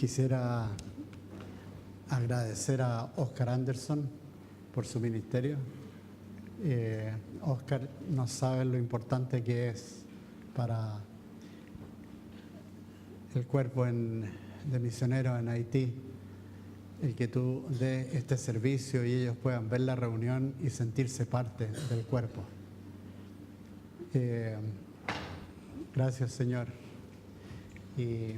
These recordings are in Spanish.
Quisiera agradecer a Oscar Anderson por su ministerio. Oscar no sabe lo importante que es para el cuerpo de misioneros en Haití el que tú des este servicio y ellos puedan ver la reunión y sentirse parte del cuerpo. Gracias, Señor. Y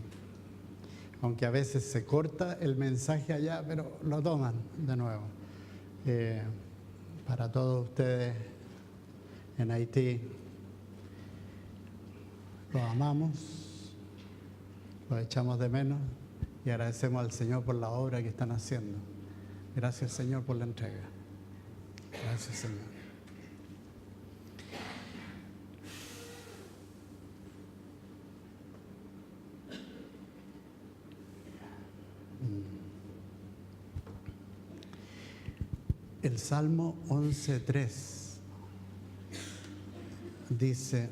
aunque a veces se corta el mensaje allá, pero lo toman de nuevo. Para todos ustedes en Haití, los amamos, los echamos de menos y agradecemos al Señor por la obra que están haciendo. Gracias, Señor, por la entrega. Gracias, Señor. El Salmo 11:3 dice: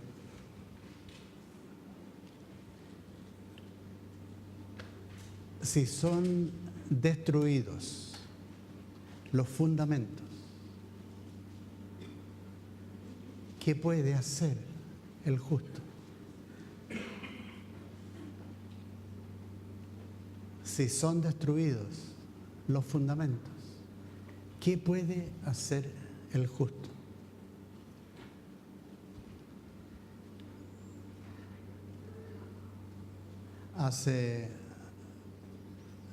si son destruidos los fundamentos, ¿qué puede hacer el justo? Si son destruidos los fundamentos, ¿qué puede hacer el justo? Hace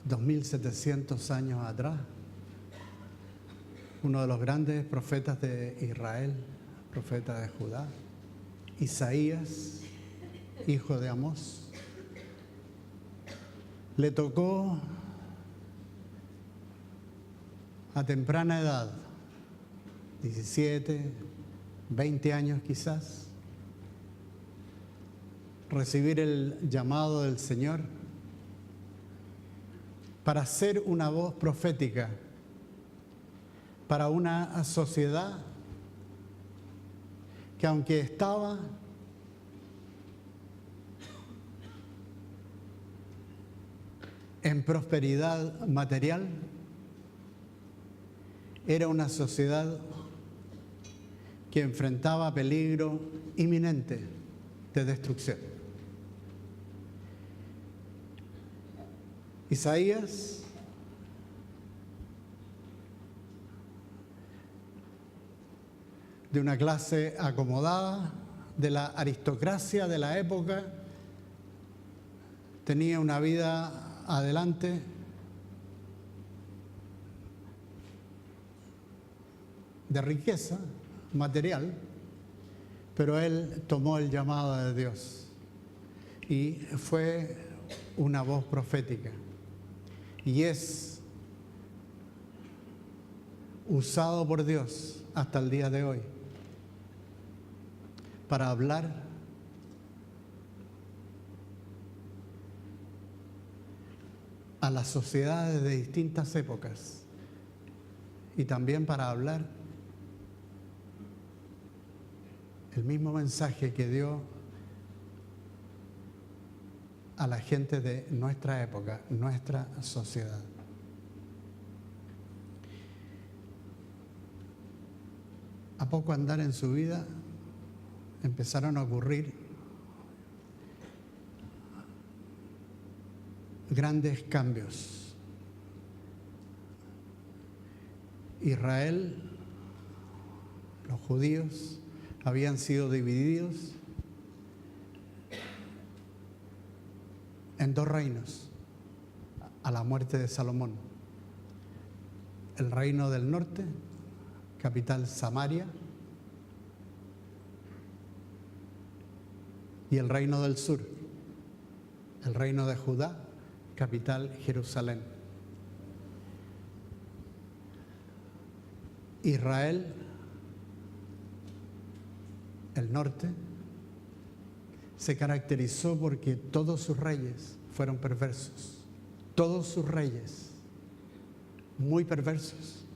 2700 años atrás, uno de los grandes profetas de Israel, profeta de Judá, Isaías, hijo de Amós, le tocó a temprana edad, 17, 20 años quizás, recibir el llamado del Señor para ser una voz profética para una sociedad que, aunque estaba en prosperidad material, era una sociedad que enfrentaba peligro inminente de destrucción. Isaías de una clase acomodada, de la aristocracia de la época, tenía una vida adelante de riqueza material, pero él tomó el llamado de Dios y fue una voz profética y es usado por Dios hasta el día de hoy para hablar a las sociedades de distintas épocas y también para hablar el mismo mensaje que dio a la gente de nuestra época, nuestra sociedad. A poco andar en su vida, empezaron a ocurrir grandes cambios. Israel, los judíos, habían sido divididos en dos reinos a la muerte de Salomón. El reino del norte, capital Samaria, y el reino del sur, el reino de Judá, capital Jerusalén. Israel, el norte, se caracterizó porque todos sus reyes fueron perversos. Todos sus reyes, muy perversos,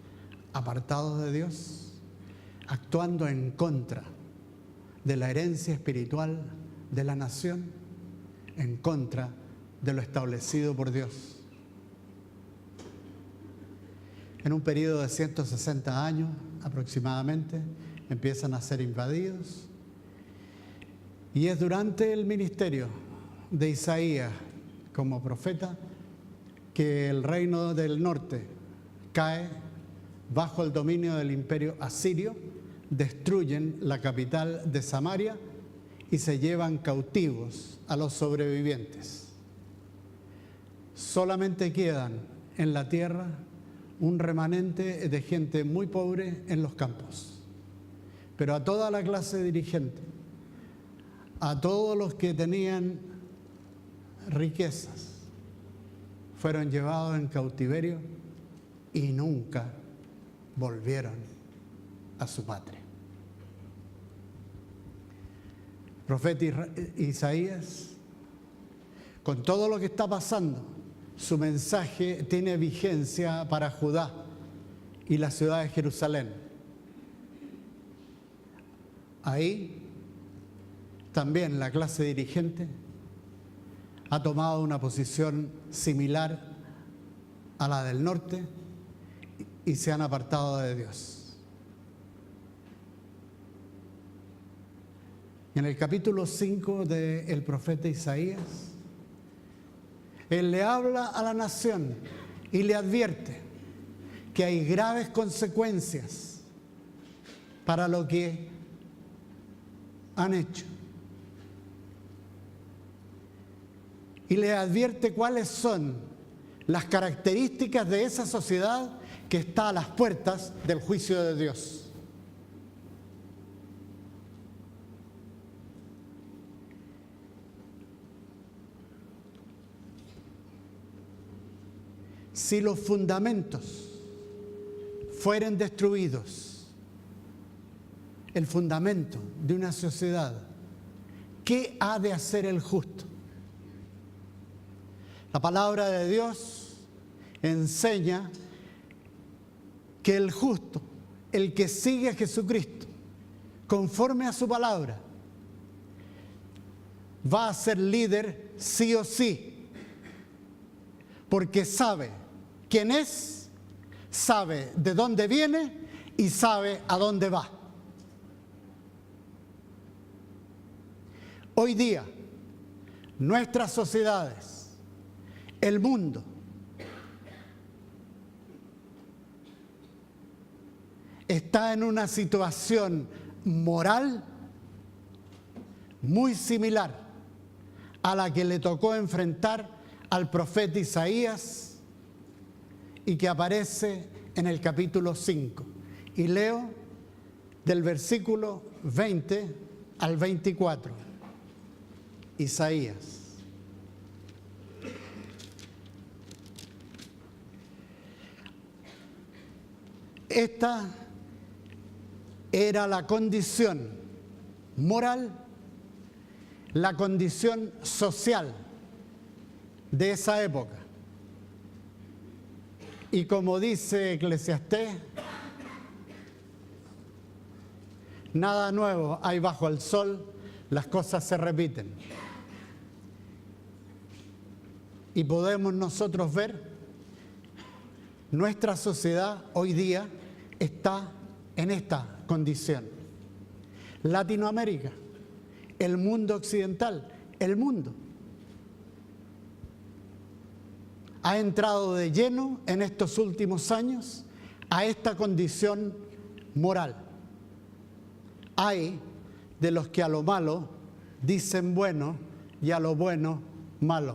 apartados de Dios, actuando en contra de la herencia espiritual de la nación, en contra de lo establecido por Dios. en un periodo de 160 años aproximadamente, empiezan a ser invadidos. Y es durante el ministerio de Isaías como profeta que el reino del norte cae bajo el dominio del imperio asirio, destruyen la capital de Samaria y se llevan cautivos a los sobrevivientes. Solamente quedan en la tierra un remanente de gente muy pobre en los campos. Pero a toda la clase dirigente, a todos los que tenían riquezas, fueron llevados en cautiverio y nunca volvieron a su patria. El profeta Isaías, con todo lo que está pasando, su mensaje tiene vigencia para Judá y la ciudad de Jerusalén. Ahí también la clase dirigente ha tomado una posición similar a la del norte y se han apartado de Dios. En el capítulo 5 del profeta Isaías, él le habla a la nación y le advierte que hay graves consecuencias para lo que han hecho. Y le advierte cuáles son las características de esa sociedad que está a las puertas del juicio de Dios. Si los fundamentos fueren destruidos, el fundamento de una sociedad, ¿qué ha de hacer el justo? La palabra de Dios enseña que el justo, el que sigue a Jesucristo, conforme a su palabra, va a ser líder sí o sí, porque sabe quién es, sabe de dónde viene y sabe a dónde va. Hoy día, nuestras sociedades, el mundo, está en una situación moral muy similar a la que le tocó enfrentar al profeta Isaías y que aparece en el capítulo 5. Y leo del versículo 20 al 24. Isaías. Esta era la condición moral, la condición social de esa época. Y como dice Eclesiastés, nada nuevo hay bajo el sol, las cosas se repiten. Y podemos nosotros ver, nuestra sociedad hoy día está en esta condición. Latinoamérica, el mundo occidental, el mundo ha entrado de lleno en estos últimos años a esta condición moral. Hay de los que a lo malo dicen bueno y a lo bueno malo,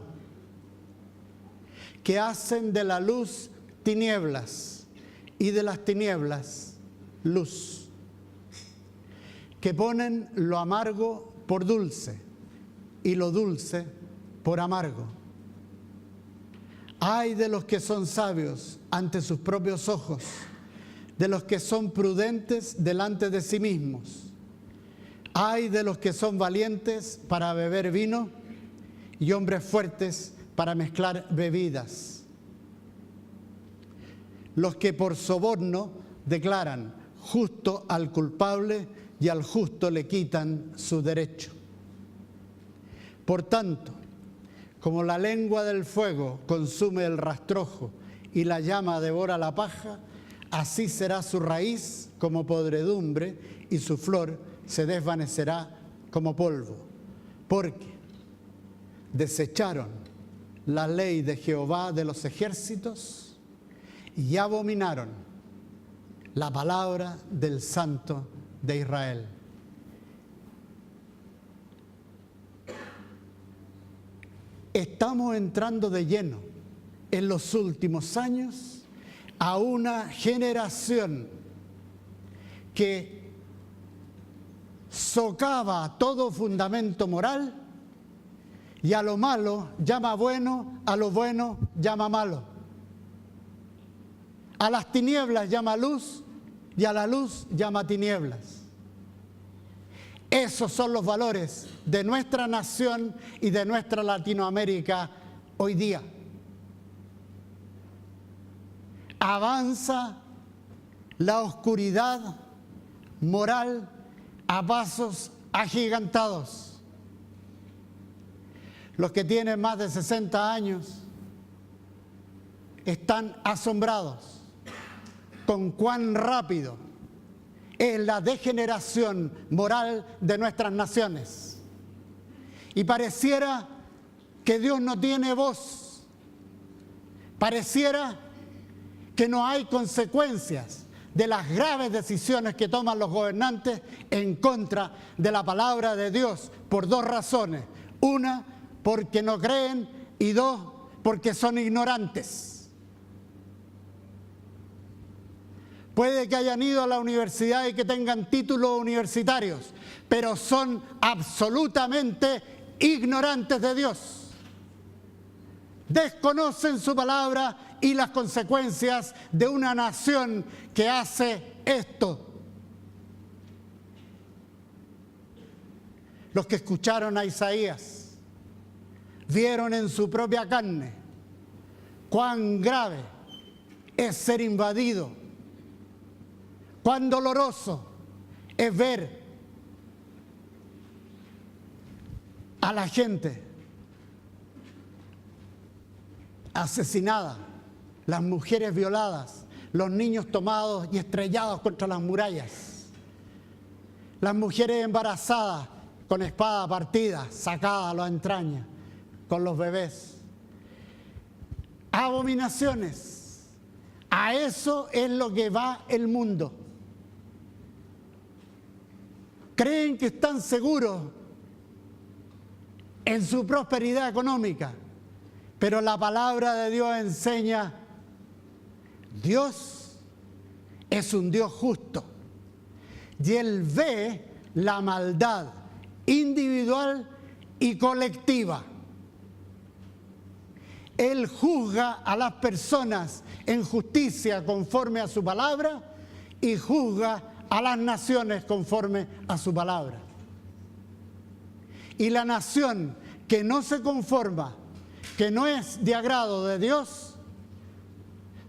que hacen de la luz tinieblas y de las tinieblas luz, que ponen lo amargo por dulce y lo dulce por amargo. Ay de los que son sabios ante sus propios ojos, de los que son prudentes delante de sí mismos. Ay de los que son valientes para beber vino y hombres fuertes para mezclar bebidas. Los que por soborno declaran justo al culpable y al justo le quitan su derecho. Por tanto, como la lengua del fuego consume el rastrojo y la llama devora la paja, Así será su raíz como podredumbre y su flor se desvanecerá como polvo, porque desecharon la ley de Jehová de los ejércitos y abominaron la palabra del Santo de Israel. Estamos entrando de lleno en los últimos años a una generación que socava todo fundamento moral y a lo malo llama bueno, a lo bueno llama malo. A las tinieblas llama luz y a la luz llama tinieblas. Esos son los valores de nuestra nación y de nuestra Latinoamérica hoy día. Avanza la oscuridad moral a pasos agigantados. Los que tienen más de 60 años están asombrados con cuán rápido es la degeneración moral de nuestras naciones. Y pareciera que Dios no tiene voz. Pareciera que no hay consecuencias de las graves decisiones que toman los gobernantes en contra de la palabra de Dios por dos razones. Una, porque no creen, y dos, porque son ignorantes. Puede que hayan ido a la universidad y que tengan títulos universitarios, pero son absolutamente ignorantes de Dios. Desconocen su palabra y las consecuencias de una nación que hace esto. Los que escucharon a Isaías vieron en su propia carne cuán grave es ser invadido, cuán doloroso es ver a la gente asesinada, las mujeres violadas, los niños tomados y estrellados contra las murallas, las mujeres embarazadas con espada partida, sacada a las entrañas, con los bebés. Abominaciones. A eso es lo que va el mundo. Creen que están seguros en su prosperidad económica, pero la palabra de Dios enseña: Dios es un Dios justo y Él ve la maldad individual y colectiva. Él juzga a las personas en justicia conforme a su palabra y juzga a las naciones conforme a su palabra. Y la nación que no se conforma, que no es de agrado de Dios,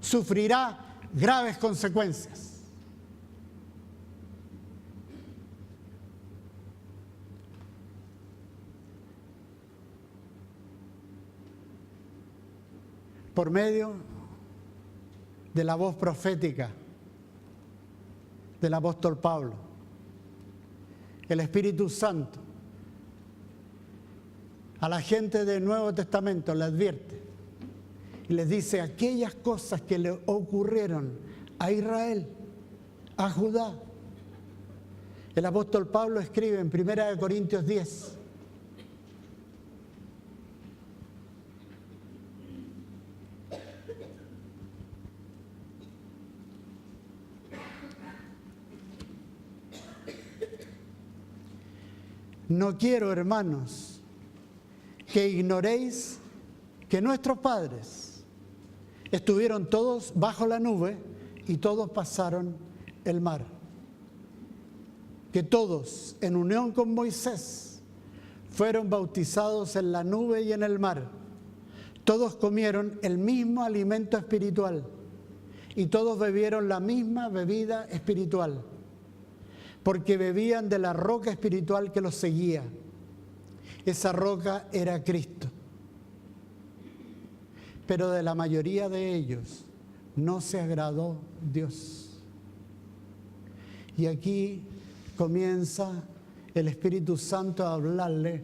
sufrirá graves consecuencias. Por medio de la voz profética del apóstol Pablo, el Espíritu Santo a la gente del Nuevo Testamento le advierte y les dice aquellas cosas que le ocurrieron a Israel, a Judá. El apóstol Pablo escribe en 1 Corintios 10: no quiero, hermanos, que ignoréis que nuestros padres estuvieron todos bajo la nube y todos pasaron el mar. Que todos, en unión con Moisés, fueron bautizados en la nube y en el mar. Todos comieron el mismo alimento espiritual y todos bebieron la misma bebida espiritual, porque bebían de la roca espiritual que los seguía. Esa roca era Cristo. Pero de la mayoría de ellos no se agradó Dios. Y aquí comienza el Espíritu Santo a hablarle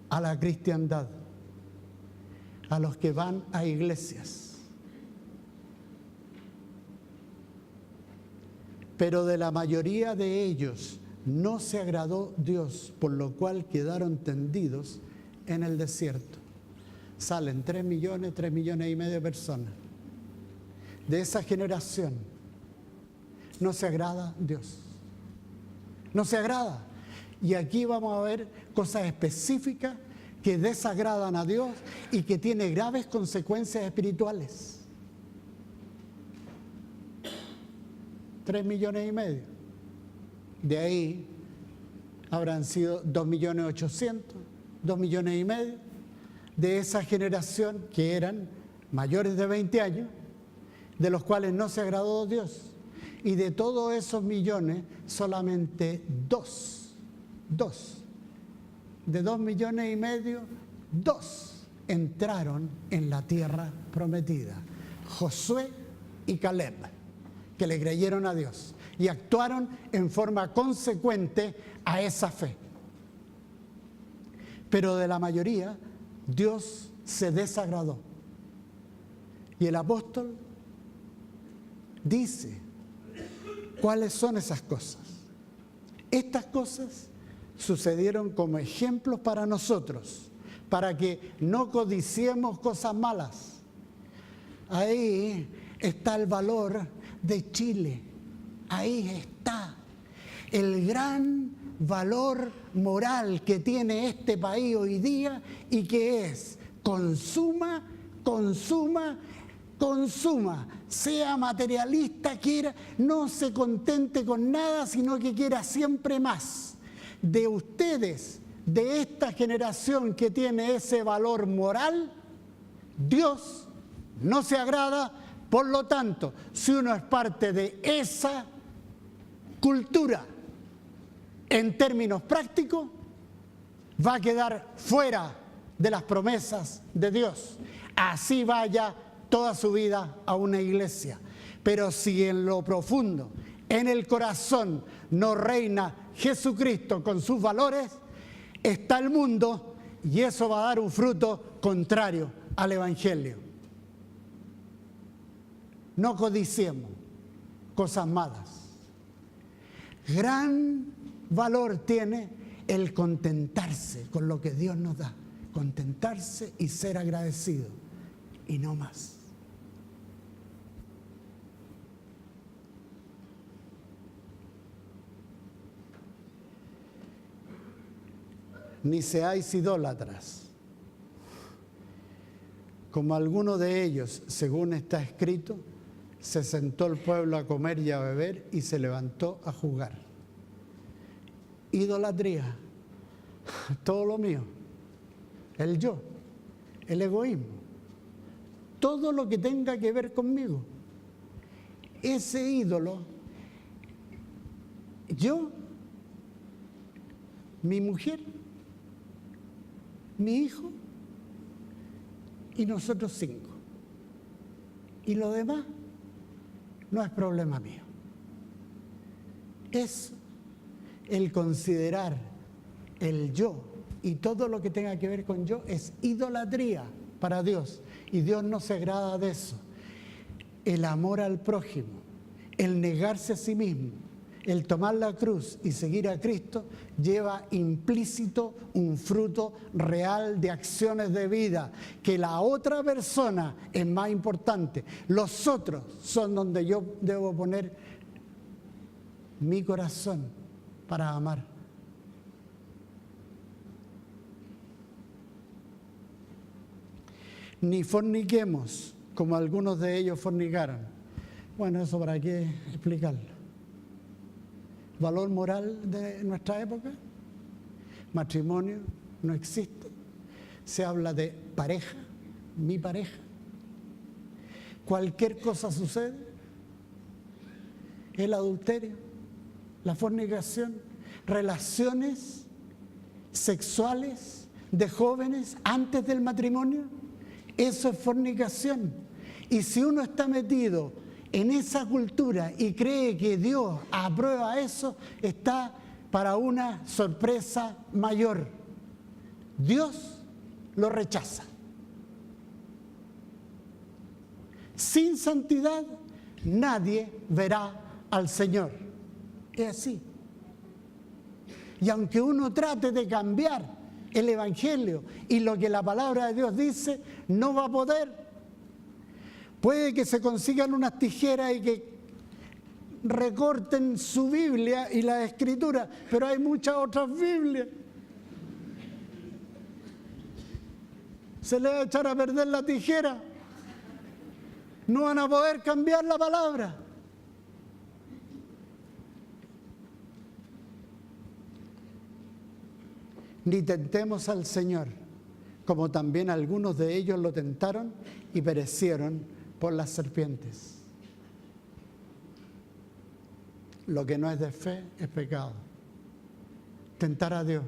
a la cristiandad, a los que van a iglesias. Pero de la mayoría de ellos no se agradó Dios, por lo cual quedaron tendidos en el desierto. Salen 3 millones y medio de personas. De esa generación no se agrada Dios. No se agrada. Y aquí vamos a ver cosas específicas que desagradan a Dios y que tienen graves consecuencias espirituales. 3 millones y medio. De ahí habrán sido 2.800.000, 2 millones y medio de esa generación que eran mayores de 20 años, de los cuales no se agradó Dios. Y de todos esos millones, solamente dos, de 2 millones y medio, 2 entraron en la tierra prometida. Josué y Caleb, que le creyeron a Dios y actuaron en forma consecuente a esa fe. Pero de la mayoría, Dios se desagradó. Y el apóstol dice cuáles son esas cosas. Estas cosas sucedieron como ejemplos para nosotros, para que no codiciemos cosas malas. Ahí está el valor de Chile. Ahí está el gran valor moral que tiene este país hoy día y que es consuma, sea materialista, quiera, no se contente con nada, sino que quiera siempre más. De ustedes, de esta generación que tiene ese valor moral, Dios no se agrada. Por lo tanto, si uno es parte de esa cultura, en términos prácticos, va a quedar fuera de las promesas de Dios. Así vaya toda su vida a una iglesia. Pero si en lo profundo, en el corazón, no reina Jesucristo con sus valores, está el mundo y eso va a dar un fruto contrario al Evangelio. No codiciemos cosas malas. Gran valor tiene el contentarse con lo que Dios nos da. Contentarse y ser agradecido. Y no más. Ni seáis idólatras, como alguno de ellos, según está escrito, se sentó el pueblo a comer y a beber y se levantó a jugar. Idolatría, todo lo mío, el yo, el egoísmo, todo lo que tenga que ver conmigo. Ese ídolo, yo, mi mujer, mi hijo y nosotros 5. Y lo demás no es problema mío. Es el considerar el yo y todo lo que tenga que ver con yo es idolatría para Dios. Y Dios no se agrada de eso. El amor al prójimo, el negarse a sí mismo, el tomar la cruz y seguir a Cristo lleva implícito un fruto real de acciones de vida, que la otra persona es más importante. Los otros son donde yo debo poner mi corazón para amar. Ni forniquemos, como algunos de ellos fornicaron. Bueno, eso para qué explicarlo. Valor moral de nuestra época, matrimonio no existe, se habla de pareja, mi pareja, cualquier cosa sucede, el adulterio, la fornicación, relaciones sexuales de jóvenes antes del matrimonio, eso es fornicación. Y si uno está metido en esa cultura y cree que Dios aprueba eso, está para una sorpresa mayor. Dios lo rechaza. Sin santidad nadie verá al Señor. Es así. Y aunque uno trate de cambiar el Evangelio y lo que la palabra de Dios dice, no va a poder. Puede que se consigan unas tijeras y que recorten su Biblia y la Escritura, pero hay muchas otras Biblias. Se le va a echar a perder la tijera. No van a poder cambiar la palabra. Ni tentemos al Señor, como también algunos de ellos lo tentaron y perecieron por las serpientes. Lo que no es de fe es pecado. Tentar a Dios.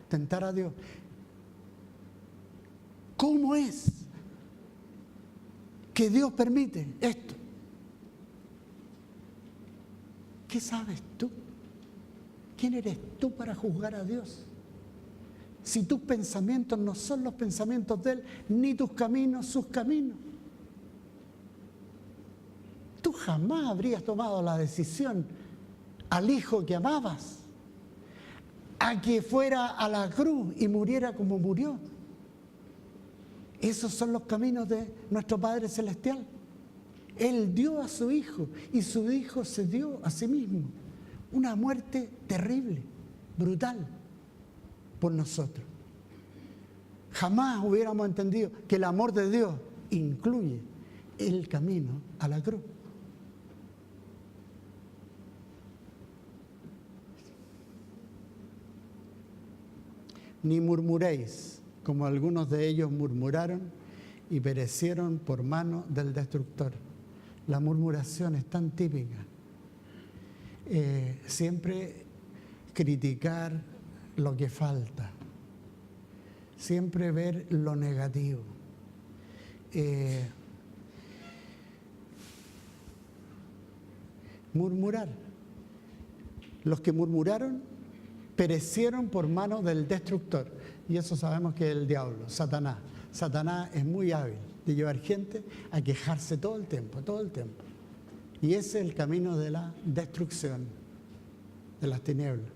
Tentar a Dios. ¿Cómo es que Dios permite esto? ¿Qué sabes tú? ¿Quién eres tú para juzgar a Dios? Si tus pensamientos no son los pensamientos de Él, ni tus caminos sus caminos. Tú jamás habrías tomado la decisión al hijo que amabas, a que fuera a la cruz y muriera como murió. Esos son los caminos de nuestro Padre Celestial. Él dio a su hijo y su hijo se dio a sí mismo. Una muerte terrible, brutal, por nosotros. Jamás hubiéramos entendido que el amor de Dios incluye el camino a la cruz. Ni murmuréis, como algunos de ellos murmuraron y perecieron por mano del destructor. La murmuración es tan típica. Siempre criticar lo que falta, siempre ver lo negativo. Murmurar. Los que murmuraron perecieron por mano del destructor. Y eso sabemos que es el diablo, Satanás. Satanás es muy hábil de llevar gente a quejarse todo el tiempo, todo el tiempo. Y ese es el camino de la destrucción, de las tinieblas.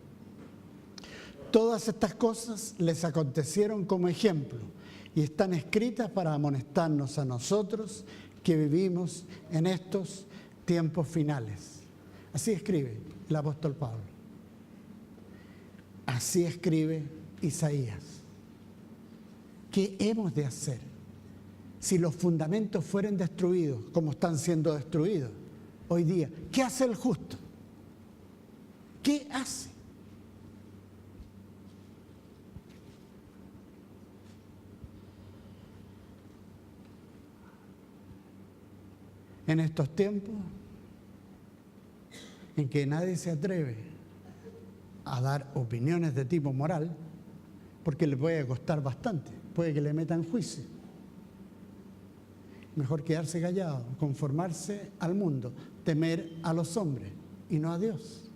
Todas estas cosas les acontecieron como ejemplo y están escritas para amonestarnos a nosotros que vivimos en estos tiempos finales. Así escribe el apóstol Pablo. Así escribe Isaías. ¿Qué hemos de hacer si los fundamentos fueren destruidos como están siendo destruidos hoy día? ¿Qué hace el justo? ¿Qué hace? En estos tiempos en que nadie se atreve a dar opiniones de tipo moral, porque le puede costar bastante, puede que le metan juicio. Mejor quedarse callado, conformarse al mundo, temer a los hombres y no a Dios.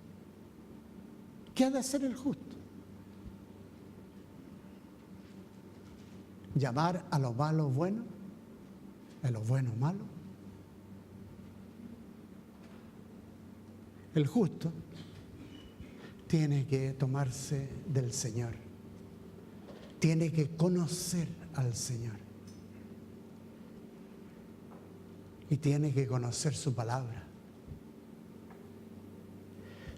¿Qué ha de hacer el justo? ¿Llamar a los malos buenos? ¿A los buenos malos? El justo tiene que tomarse del Señor, tiene que conocer al Señor y tiene que conocer su palabra.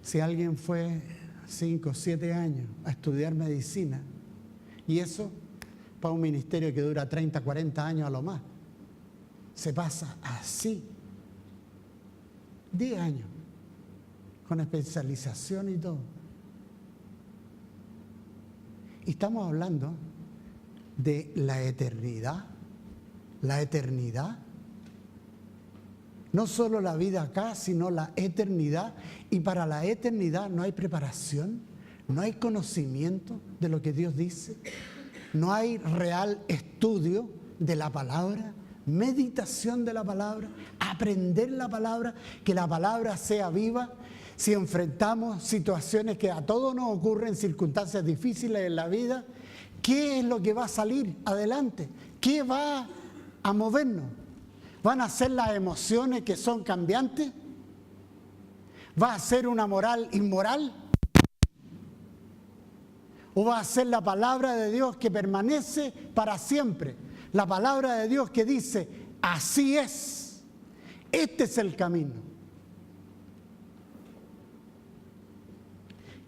Si alguien fue 5 o 7 años a estudiar medicina, y eso para un ministerio que dura 30, 40 años a lo más, se pasa así, 10 años, con especialización y todo. Y estamos hablando de la eternidad, no solo la vida acá, sino la eternidad. Y para la eternidad no hay preparación, no hay conocimiento de lo que Dios dice, no hay real estudio de la palabra meditación de la palabra, aprender la palabra, que la palabra sea viva. Si enfrentamos situaciones que a todos nos ocurren, circunstancias difíciles en la vida, ¿qué es lo que va a salir adelante? ¿Qué va a movernos? ¿Van a ser las emociones que son cambiantes? ¿Va a ser una moral inmoral? ¿O va a ser la palabra de Dios que permanece para siempre? La palabra de Dios que dice, así es, este es el camino.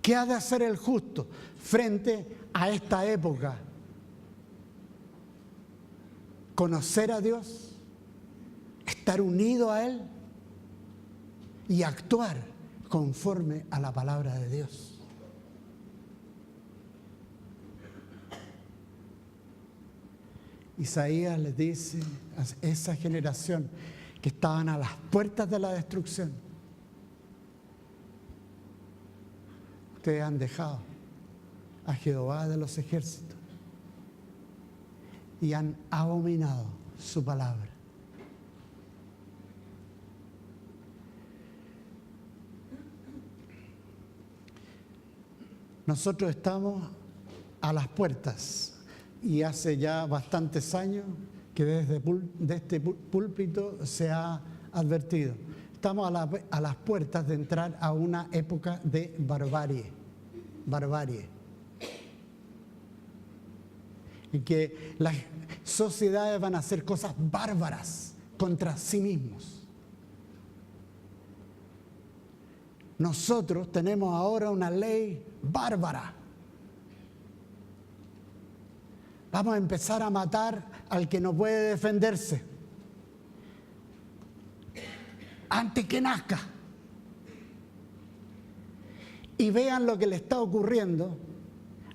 ¿Qué ha de hacer el justo frente a esta época? Conocer a Dios, estar unido a Él y actuar conforme a la palabra de Dios. Isaías les dice a esa generación que estaban a las puertas de la destrucción: ustedes han dejado a Jehová de los ejércitos y han abominado su palabra. Nosotros estamos a las puertas. Y hace ya bastantes años que desde este púlpito se ha advertido. Estamos a las puertas de entrar a una época de barbarie. En que las sociedades van a hacer cosas bárbaras contra sí mismos. Nosotros tenemos ahora una ley bárbara. Vamos a empezar a matar al que no puede defenderse antes que nazca. Y vean lo que le está ocurriendo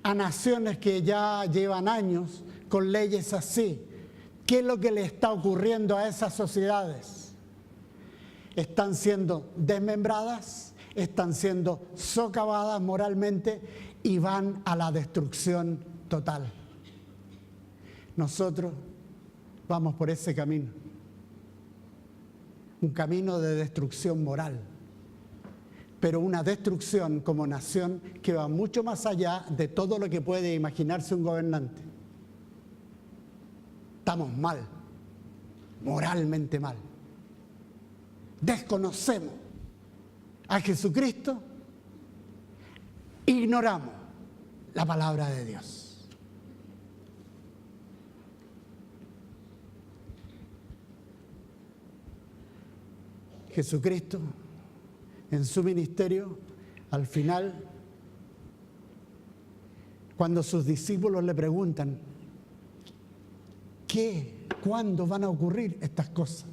a naciones que ya llevan años con leyes así. ¿Qué es lo que le está ocurriendo a esas sociedades? Están siendo desmembradas, están siendo socavadas moralmente y van a la destrucción total. Nosotros vamos por ese camino, un camino de destrucción moral, pero una destrucción como nación que va mucho más allá de todo lo que puede imaginarse un gobernante. Estamos mal, moralmente mal. Desconocemos a Jesucristo, ignoramos la palabra de Dios. Jesucristo, en su ministerio, al final, cuando sus discípulos le preguntan, ¿cuándo van a ocurrir estas cosas?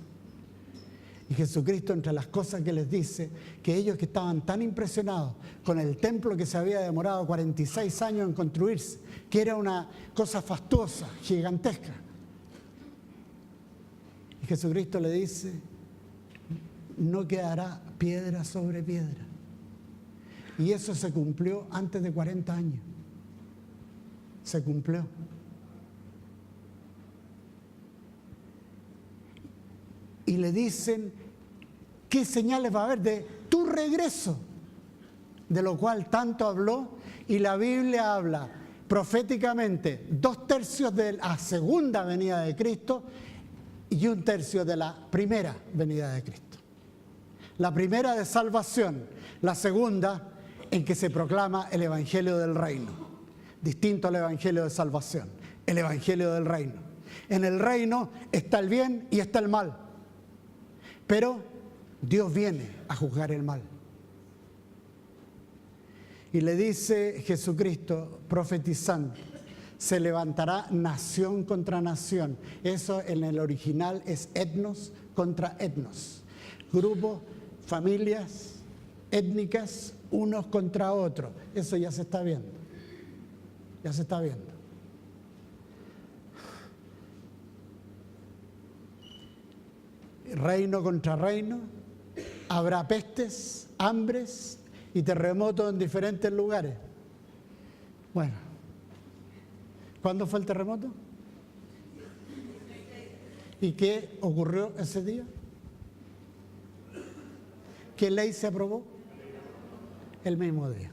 Y Jesucristo, entre las cosas que les dice, que ellos que estaban tan impresionados con el templo que se había demorado 46 años en construirse, que era una cosa fastuosa, gigantesca. Y Jesucristo le dice: no quedará piedra sobre piedra. Y eso se cumplió antes de 40 años. Se cumplió. Y le dicen: ¿qué señales va a haber de tu regreso? De lo cual tanto habló, y la Biblia habla proféticamente 2/3 de la segunda venida de Cristo y 1/3 de la primera venida de Cristo. La primera de salvación, la segunda en que se proclama el Evangelio del Reino, distinto al Evangelio de salvación, el Evangelio del Reino. En el reino está el bien y está el mal, pero Dios viene a juzgar el mal. Y le dice Jesucristo, profetizando: se levantará nación contra nación. Eso en el original es etnos contra etnos. Grupos, familias étnicas, unos contra otros. Eso ya se está viendo. Ya se está viendo. Reino contra reino. Habrá pestes, hambres y terremotos en diferentes lugares. Bueno, ¿cuándo fue el terremoto? ¿Y qué ocurrió ese día? ¿Qué ley se aprobó? El mismo día.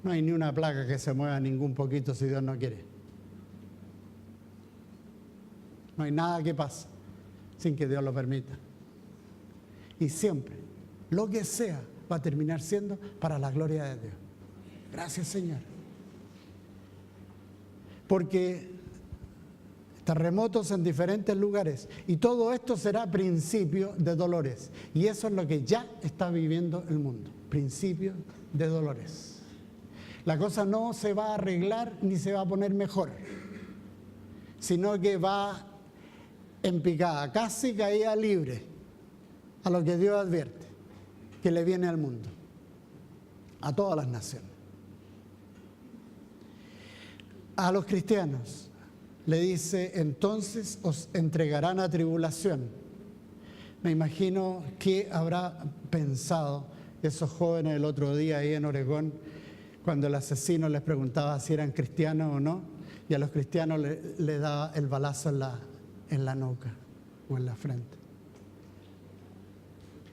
No hay ni una placa que se mueva ningún poquito si Dios no quiere. No hay nada que pase sin que Dios lo permita. Y siempre, lo que sea, va a terminar siendo para la gloria de Dios. Gracias, Señor. Porque terremotos en diferentes lugares, y todo esto será principio de dolores. Y eso es lo que ya está viviendo el mundo, principio de dolores. La cosa no se va a arreglar ni se va a poner mejor, sino que va en picada, casi caída libre, a lo que Dios advierte, que le viene al mundo, a todas las naciones. A los cristianos le dice, entonces os entregarán a tribulación. Me imagino que habrá pensado esos jóvenes el otro día ahí en Oregón, cuando el asesino les preguntaba si eran cristianos o no, y a los cristianos le daba el balazo en la nuca o en la frente.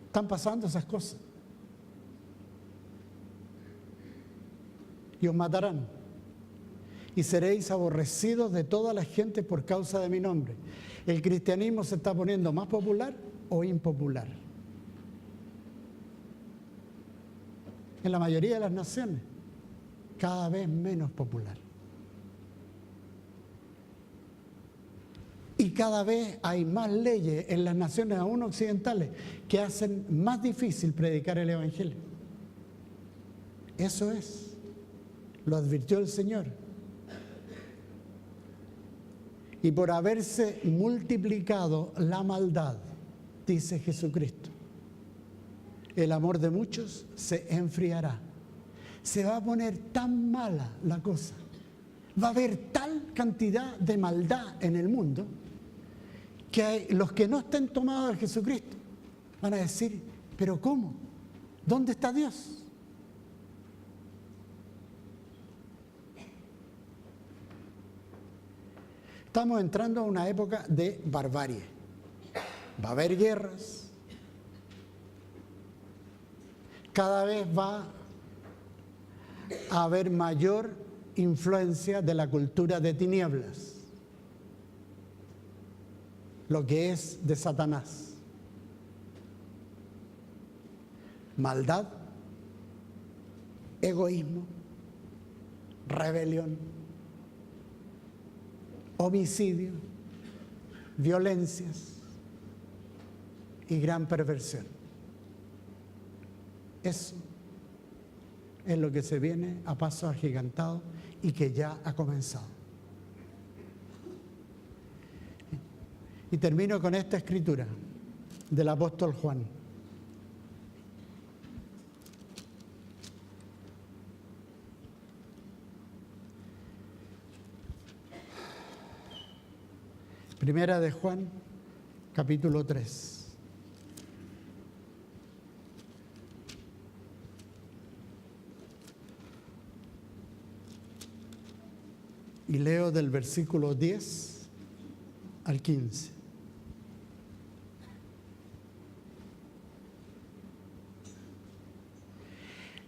Están pasando esas cosas. Y os matarán. Y seréis aborrecidos de toda la gente por causa de mi nombre. ¿El cristianismo se está poniendo más popular o impopular? En la mayoría de las naciones, cada vez menos popular. Y cada vez hay más leyes en las naciones aún occidentales que hacen más difícil predicar el Evangelio. Eso es, lo advirtió el Señor. Y por haberse multiplicado la maldad, dice Jesucristo, el amor de muchos se enfriará. Se va a poner tan mala la cosa, va a haber tal cantidad de maldad en el mundo, que los que no estén tomados de Jesucristo van a decir, ¿pero cómo? ¿Dónde está Dios? Estamos entrando a una época de barbarie. Va a haber guerras. Cada vez va a haber mayor influencia de la cultura de tinieblas, lo que es de Satanás. Maldad, egoísmo, rebelión, homicidio, violencias y gran perversión. Eso es lo que se viene a paso agigantado y que ya ha comenzado. Y termino con esta escritura del apóstol Juan. Primera de Juan, capítulo 3. Y leo del versículo 10 al 15.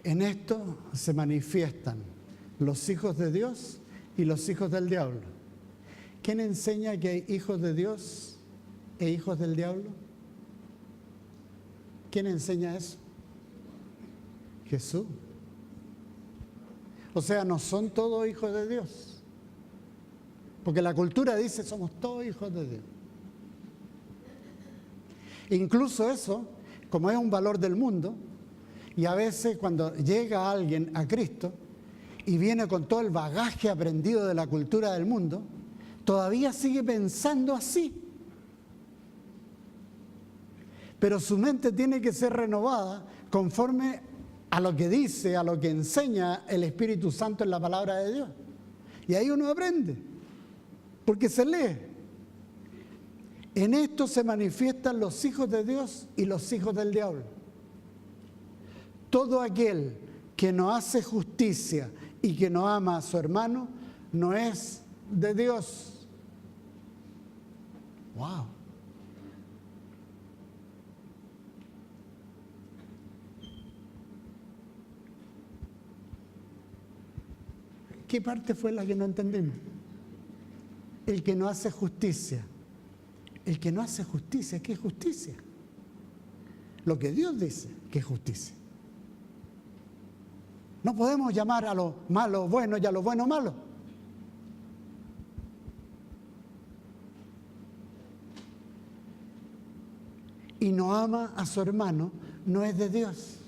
En esto se manifiestan los hijos de Dios y los hijos del diablo. ¿Quién enseña que hay hijos de Dios e hijos del diablo? ¿Quién enseña eso? Jesús. O sea, no son todos hijos de Dios. Porque la cultura dice somos todos hijos de Dios. Incluso eso, como es un valor del mundo, y a veces cuando llega alguien a Cristo y viene con todo el bagaje aprendido de la cultura del mundo, todavía sigue pensando así. Pero su mente tiene que ser renovada conforme a lo que dice, a lo que enseña el Espíritu Santo en la palabra de Dios. Y ahí uno aprende, porque se lee. En esto se manifiestan los hijos de Dios y los hijos del diablo. Todo aquel que no hace justicia y que no ama a su hermano no es de Dios. ¡Wow! ¿Qué parte fue la que no entendimos? El que no hace justicia. El que no hace justicia, ¿qué es justicia? Lo que Dios dice que es justicia. No podemos llamar a lo malo bueno y a lo bueno malo. Y no ama a su hermano, no es de Dios.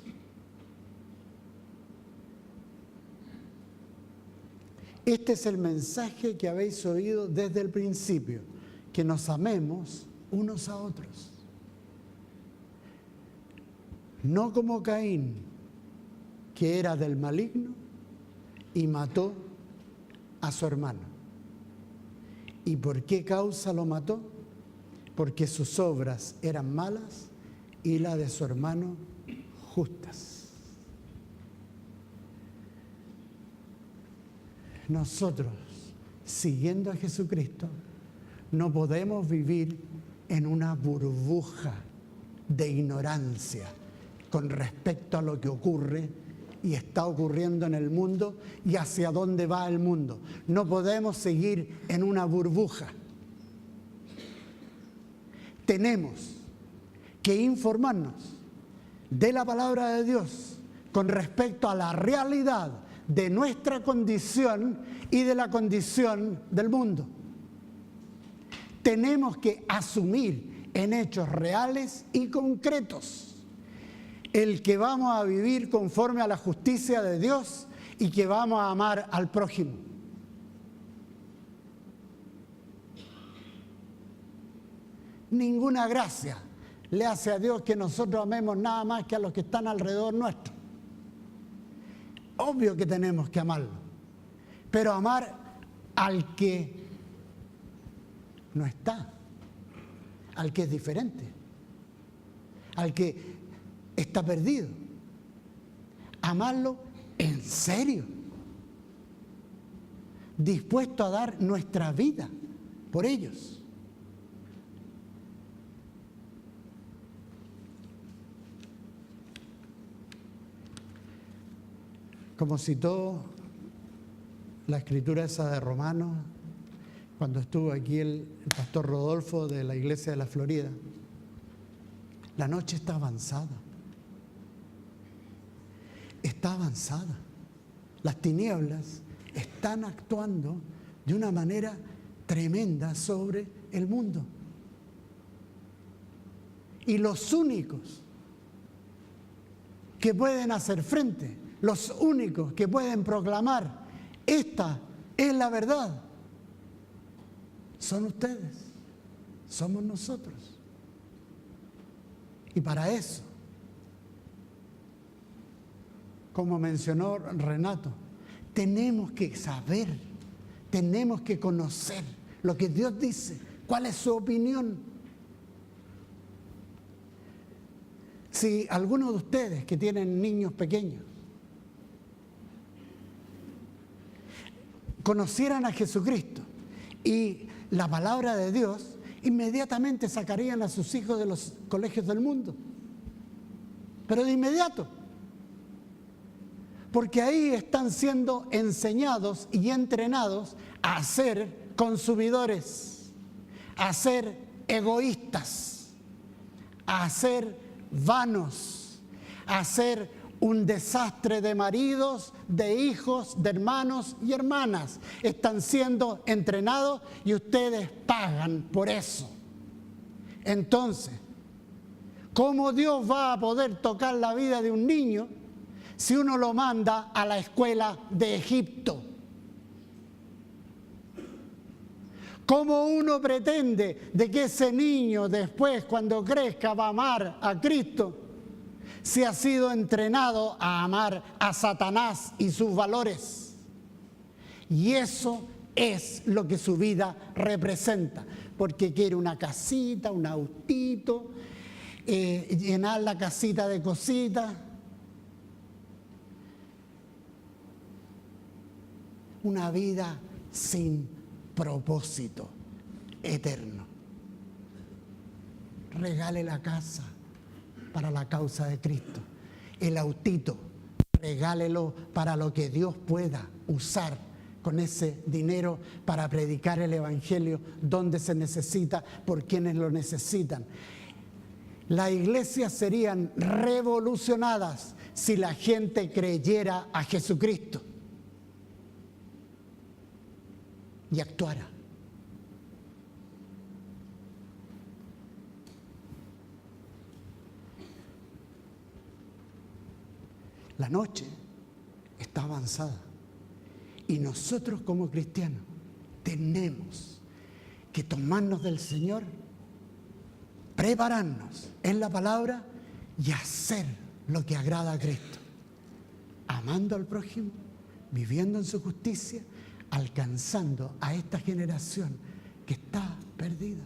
Este es el mensaje que habéis oído desde el principio, que nos amemos unos a otros. No como Caín, que era del maligno y mató a su hermano. ¿Y por qué causa lo mató? Porque sus obras eran malas y la de su hermano justas. Nosotros, siguiendo a Jesucristo, no podemos vivir en una burbuja de ignorancia con respecto a lo que ocurre y está ocurriendo en el mundo y hacia dónde va el mundo. No podemos seguir en una burbuja. Tenemos que informarnos de la palabra de Dios con respecto a la realidad de nuestra condición y de la condición del mundo. Tenemos que asumir en hechos reales y concretos el que vamos a vivir conforme a la justicia de Dios y que vamos a amar al prójimo. Ninguna gracia le hace a Dios que nosotros amemos nada más que a los que están alrededor nuestro. Obvio que tenemos que amarlo, pero amar al que no está, al que es diferente, al que está perdido. Amarlo en serio, dispuesto a dar nuestra vida por ellos. Como citó la escritura esa de Romanos, cuando estuvo aquí el pastor Rodolfo de la iglesia de la Florida, la noche está avanzada. Está avanzada. Las tinieblas están actuando de una manera tremenda sobre el mundo. Y los únicos que pueden hacer frente, los únicos que pueden proclamar esta es la verdad, son ustedes, somos nosotros. Y para eso, como mencionó Renato, tenemos que saber, tenemos que conocer lo que Dios dice, cuál es su opinión. Si alguno de ustedes que tienen niños pequeños conocieran a Jesucristo y la palabra de Dios, inmediatamente sacarían a sus hijos de los colegios del mundo. Pero de inmediato. Porque ahí están siendo enseñados y entrenados a ser consumidores, a ser egoístas, a ser vanos, a ser un desastre de maridos, de hijos, de hermanos y hermanas. Están siendo entrenados y ustedes pagan por eso. Entonces, ¿cómo Dios va a poder tocar la vida de un niño si uno lo manda a la escuela de Egipto? ¿Cómo uno pretende de que ese niño después, cuando crezca, va a amar a Cristo si ha sido entrenado a amar a Satanás y sus valores? Y eso es lo que su vida representa, porque quiere una casita, un autito, llenar la casita de cositas. una vida sin propósito eterno. Regale la casa para la causa de Cristo. El autito, regálelo para lo que Dios pueda usar con ese dinero para predicar el Evangelio donde se necesita, por quienes lo necesitan. Las iglesias serían revolucionadas si la gente creyera a Jesucristo y actuara. La noche está avanzada y nosotros como cristianos tenemos que tomarnos del Señor, prepararnos en la palabra y hacer lo que agrada a Cristo, amando al prójimo, viviendo en su justicia, alcanzando a esta generación que está perdida.